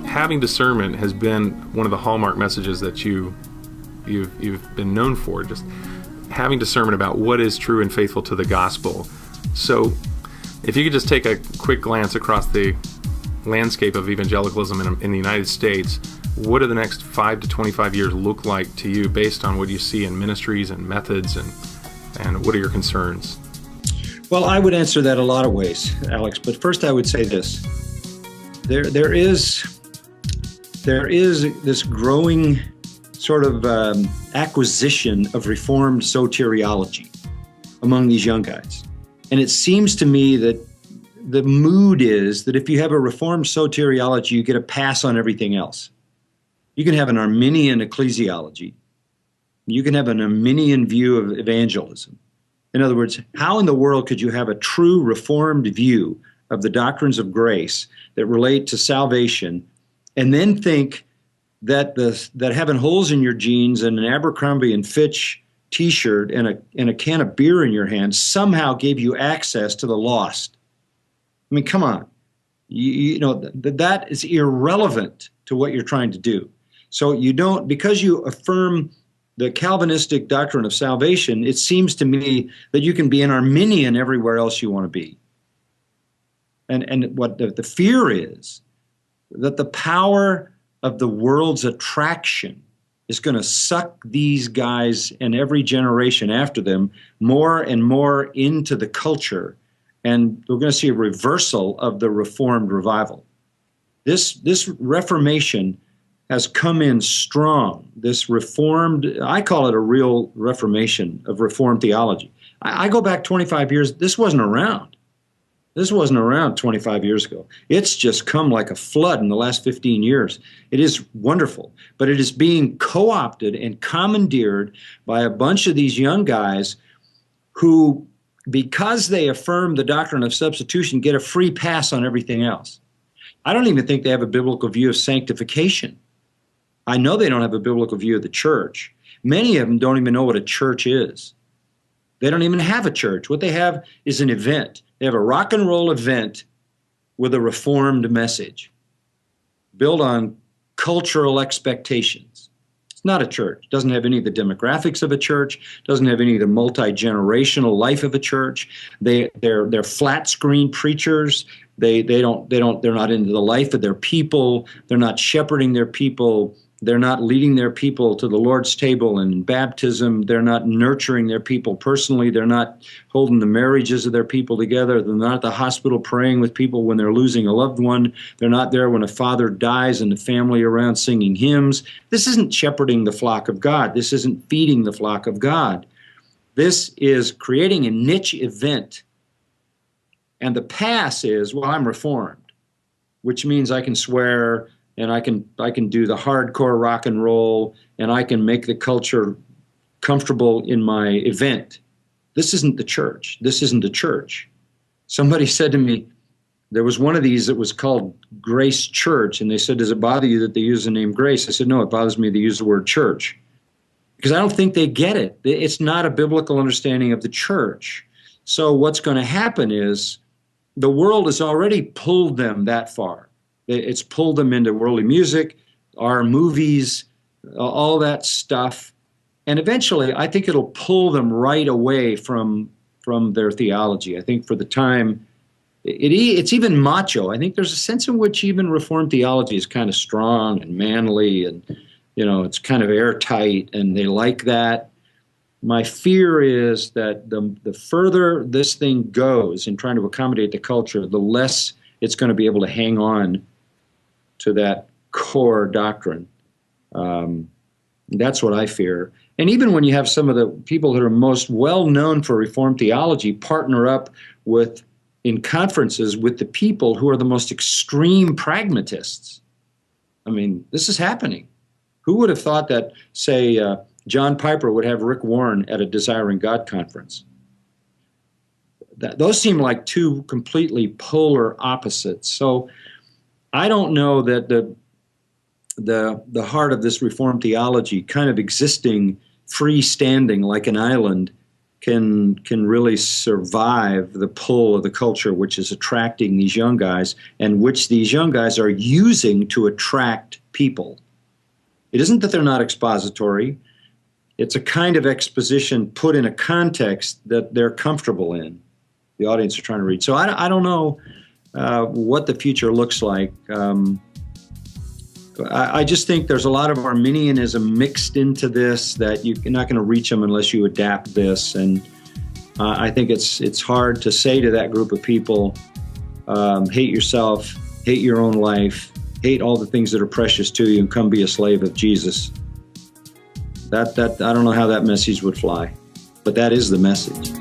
having discernment has been one of the hallmark messages that you've been known for, just having discernment about what is true and faithful to the gospel. So if you could just take a quick glance across the landscape of evangelicalism in the United States, what do the next 5 to 25 years look like to you based on what you see in ministries and methods, and what are your concerns? Well, I would answer that a lot of ways, Alex, but first I would say this. There is this growing sort of acquisition of Reformed soteriology among these young guys. And it seems to me that the mood is that if you have a Reformed soteriology, you get a pass on everything else. You can have an Arminian ecclesiology. You can have an Arminian view of evangelism. In other words, how in the world could you have a true Reformed view of the doctrines of grace that relate to salvation and then think that having holes in your jeans and an Abercrombie and Fitch t-shirt and a can of beer in your hand somehow gave you access to the lost? I mean, come on. You know, that is irrelevant to what you're trying to do. So you don't, because you affirm the Calvinistic doctrine of salvation, it seems to me that you can be an Arminian everywhere else you want to be. And what the fear is that the power of the world's attraction is going to suck these guys and every generation after them more and more into the culture. And we're going to see a reversal of the Reformed revival. This Reformation has come in strong. This Reformed, I call it a real Reformation of Reformed theology. I go back 25 years, this wasn't around. This wasn't around 25 years ago. It's just come like a flood in the last 15 years. It is wonderful, but it is being co-opted and commandeered by a bunch of these young guys who, because they affirm the doctrine of substitution, get a free pass on everything else. I don't even think they have a biblical view of sanctification. I know they don't have a biblical view of the church. Many of them don't even know what a church is. They don't even have a church. What they have is an event. They have a rock and roll event with a Reformed message built on cultural expectations. It's not a church. It doesn't have any of the demographics of a church. Doesn't have any of the multi-generational life of a church. They're flat screen preachers. They're not into the life of their people. They're not shepherding their people. They're not leading their people to the Lord's table and baptism. They're not nurturing their people personally. They're not holding the marriages of their people together. They're not at the hospital praying with people when they're losing a loved one. They're not there when a father dies and the family around singing hymns. This isn't shepherding the flock of God. This isn't feeding the flock of God. This is creating a niche event. And the pass is, well, I'm Reformed, which means I can swear, and I can do the hardcore rock and roll, and I can make the culture comfortable in my event. This isn't the church. This isn't the church. Somebody said to me, there was one of these that was called Grace Church, and they said, does it bother you that they use the name Grace? I said, no, it bothers me they use the word church, because I don't think they get it. It's not a biblical understanding of the church. So what's going to happen is the world has already pulled them that far. It's pulled them into worldly music, our movies, all that stuff. And eventually, I think it'll pull them right away from their theology. I think for the time, it's even macho. I think there's a sense in which even Reformed theology is kind of strong and manly, and it's kind of airtight, and they like that. My fear is that the further this thing goes in trying to accommodate the culture, the less it's going to be able to hang on to that core doctrine. That's what I fear. And even when you have some of the people that are most well known for Reformed theology partner up in conferences with the people who are the most extreme pragmatists. I mean, this is happening. Who would have thought that, say, John Piper would have Rick Warren at a Desiring God conference? Those seem like two completely polar opposites. So I don't know that the heart of this Reformed theology kind of existing freestanding like an island can really survive the pull of the culture, which is attracting these young guys, and which these young guys are using to attract people. It isn't that they're not expository. It's a kind of exposition put in a context that they're comfortable in. The audience are trying to read. So I don't know what the future looks like. I just think there's a lot of Arminianism mixed into this, that you're not going to reach them unless you adapt this. And I think it's hard to say to that group of people, hate yourself, hate your own life, hate all the things that are precious to you, and come be a slave of Jesus. That I don't know how that message would fly, but that is the message.